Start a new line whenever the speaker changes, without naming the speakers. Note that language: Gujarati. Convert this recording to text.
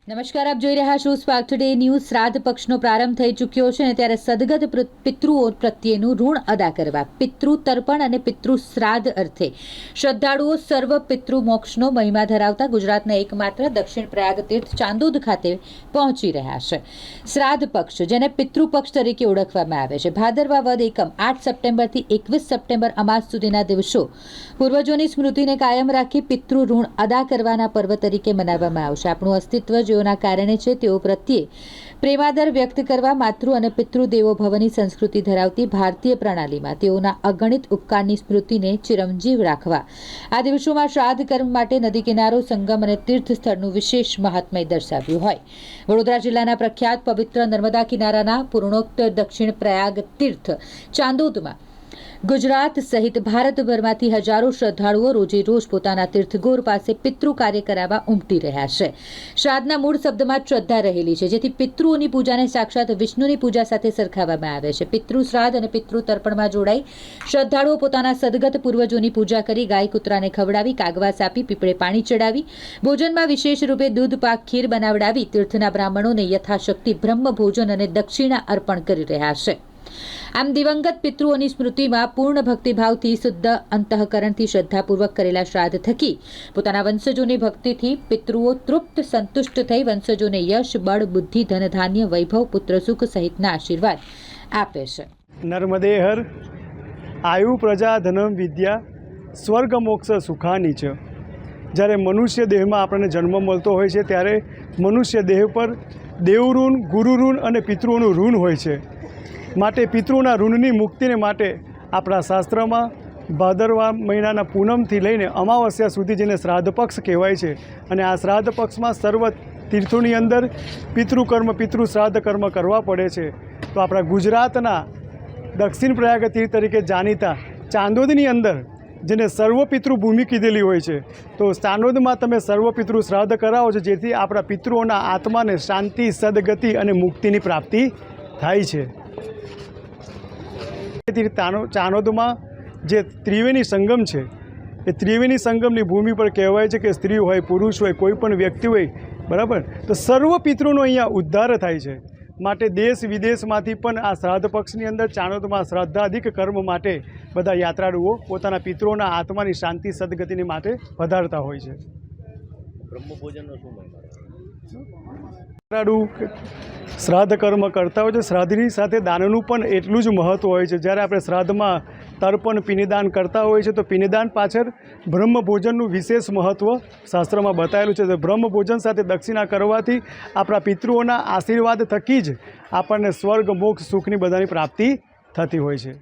નમસ્કાર, આપ જોઈ રહ્યા છો સ્પાર્ક ટુડે ન્યૂઝ। શ્રાદ્ધ પક્ષનો પ્રારંભ થઈ ચૂક્યો છે અને ત્યારે સદગત પિતૃઓ પ્રત્યેનું ઋણ અદા કરવા પિતૃ તર્પણ અને પિતૃ શ્રાદ્ધ અર્થે શ્રદ્ધાળુઓ સર્વ પિતૃ મોક્ષનો મહિમા ધરાવતા ગુજરાતના એકમાત્ર દક્ષિણ પ્રયાગ તીર્થ ચાંદોદ ખાતે પહોંચી રહ્યા છે। શ્રાદ્ધ પક્ષ, જેને પિતૃ પક્ષ તરીકે ઓળખવામાં આવે છે, ભાદરવા વદ એકમ 8 સપ્ટેમ્બરથી 21 સપ્ટેમ્બર અમાસ સુધીના દિવસો પૂર્વજોની સ્મૃતિને કાયમ રાખી પિતૃ ઋણ અદા કરવાના પર્વ તરીકે મનાવવામાં આવશે। આપણું અસ્તિત્વ જેઓના કારણે છે તેઓ પ્રત્યે પ્રેમાદર વ્યક્ત કરવા માતૃ અને પિતૃ દેવો ભવની સંસ્કૃતિ ધરાવતી ભારતીય પ્રણાલીમાં તેઓના અગણિત ઉપકારની સ્મૃતિને ચિરંજીવ રાખવા આ દિવસોમાં શ્રાદ્ધ કર્મ માટે નદી કિનારો, સંગમ અને તીર્થ સ્થળનું વિશેષ મહાત્મ્ય દર્શાવ્યું હોય। વડોદરા જિલ્લાના પ્રખ્યાત પવિત્ર નર્મદા કિનારાના પૂર્ણોક્ત દક્ષિણ પ્રયાગ તીર્થ ચાંદોદમાં ગુજરાત સહિત ભારતભરમાંથી હજારો શ્રદ્ધાળુઓ રોજે રોજ પોતાના તીર્થગોર પાસે પિતૃ કાર્ય કરાવવા ઉમટી રહ્યા છે। શ્રાદ્ધના મૂળ શબ્દમાં શ્રદ્ધા રહેલી છે, જેથી પિતૃઓની પૂજાને સાક્ષાત વિષ્ણુની પૂજા સાથે સરખાવવામાં આવે છે। પિતૃ શ્રાદ્ધ અને પિતૃ તર્પણમાં જોડાઈ શ્રદ્ધાળુઓ પોતાના સદગત પૂર્વજોની પૂજા કરી ગાય કૂતરાને ખવડાવી, કાગવાસ આપી, પીપળે પાણી ચડાવી, ભોજનમાં વિશેષ રૂપે દૂધ પાક ખીર બનાવડાવી તીર્થના બ્રાહ્મણોને યથાશક્તિ બ્રહ્મ ભોજન અને દક્ષિણા અર્પણ કરી રહ્યા છે। આમ દિવંગત પિતૃઓની સ્મૃતિમાં પૂર્ણ ભક્તિભાવથી, શુદ્ધ અંતઃકરણથી શ્રદ્ધાપૂર્વક કરેલા શ્રાદ્ધ થકી પોતાના વંશજોની ભક્તિથી પિતૃઓ તૃપ્ત સંતુષ્ટ થઈ વંશજોને યશ, બળ, બુદ્ધિ, ધન, ધાન્ય, વૈભવ, પુત્ર સુખ સહિતના આશીર્વાદ આપે છે।
નર્મદેહર આયુ પ્રજા ધનમ વિદ્યા સ્વર્ગ મોક્ષ સુખાની છે। જ્યારે મનુષ્ય દેહમાં આપણને જન્મ મળતો હોય છે ત્યારે મનુષ્ય દેહ પર દેવઋણ, ગુરુઋણ અને પિતૃઓનું ઋણ હોય છે। માટે પિતૃઓના ઋણની મુક્તિને માટે આપણા શાસ્ત્રમાં ભાદરવા મહિનાના પૂનમથી લઈને અમાવસ્યા સુધી જેને શ્રાદ્ધ પક્ષ કહેવાય છે, અને આ શ્રાદ્ધ પક્ષમાં સર્વ તીર્થોની અંદર પિતૃકર્મ, પિતૃ શ્રાદ્ધ કર્મ કરવા પડે છે। તો આપણા ગુજરાતના દક્ષિણ પ્રયાગ તીર્થ તરીકે જાણીતા ચાંદોદની અંદર જેને સર્વપિતૃ ભૂમિ કીધેલી હોય છે, તો ચાંદોદમાં તમે સર્વપિતૃ શ્રાદ્ધ કરાવો છો, જેથી આપણા પિતૃઓના આત્માને શાંતિ, સદગતિ અને મુક્તિની પ્રાપ્તિ થાય છે। ચાંદોદમાં જે ત્રિવેણી સંગમ છે, એ ત્રિવેણી સંગમની ભૂમિ પર કહેવાય છે કે સ્ત્રી હોય, પુરુષ હોય, કોઈ પણ વ્યક્તિ હોય, બરાબર, તો સર્વ પિતૃનો અહીંયા ઉદ્ધાર થાય છે। માટે દેશ વિદેશમાંથી પણ આ શ્રાદ્ધ પક્ષની અંદર ચાંદોદમાં શ્રાદ્ધાધિક કર્મ માટે બધા યાત્રાળુઓ પોતાના પિતૃઓના આત્માની શાંતિ, સદગતિની માટે પધારતા હોય છે।
બ્રહ્મભોજનનો શું મહિમા?
શ્રાદ્ધ કર્મ કરતા હોય છે, શ્રાદ્ધની સાથે દાનનું પણ એટલું જ મહત્ત્વ હોય છે। જ્યારે આપણે શ્રાદ્ધમાં તર્પણ, પિંડદાન કરતા હોય છે, તો પિંડદાન પાછળ બ્રહ્મભોજનનું વિશેષ મહત્ત્વ શાસ્ત્રમાં બતાવેલું છે। તો બ્રહ્મભોજન સાથે દક્ષિણા કરવાથી આપણા પિતૃઓના આશીર્વાદ થકી જ આપણને સ્વર્ગ, મોક્ષ, સુખની બધાની પ્રાપ્તિ થતી હોય છે।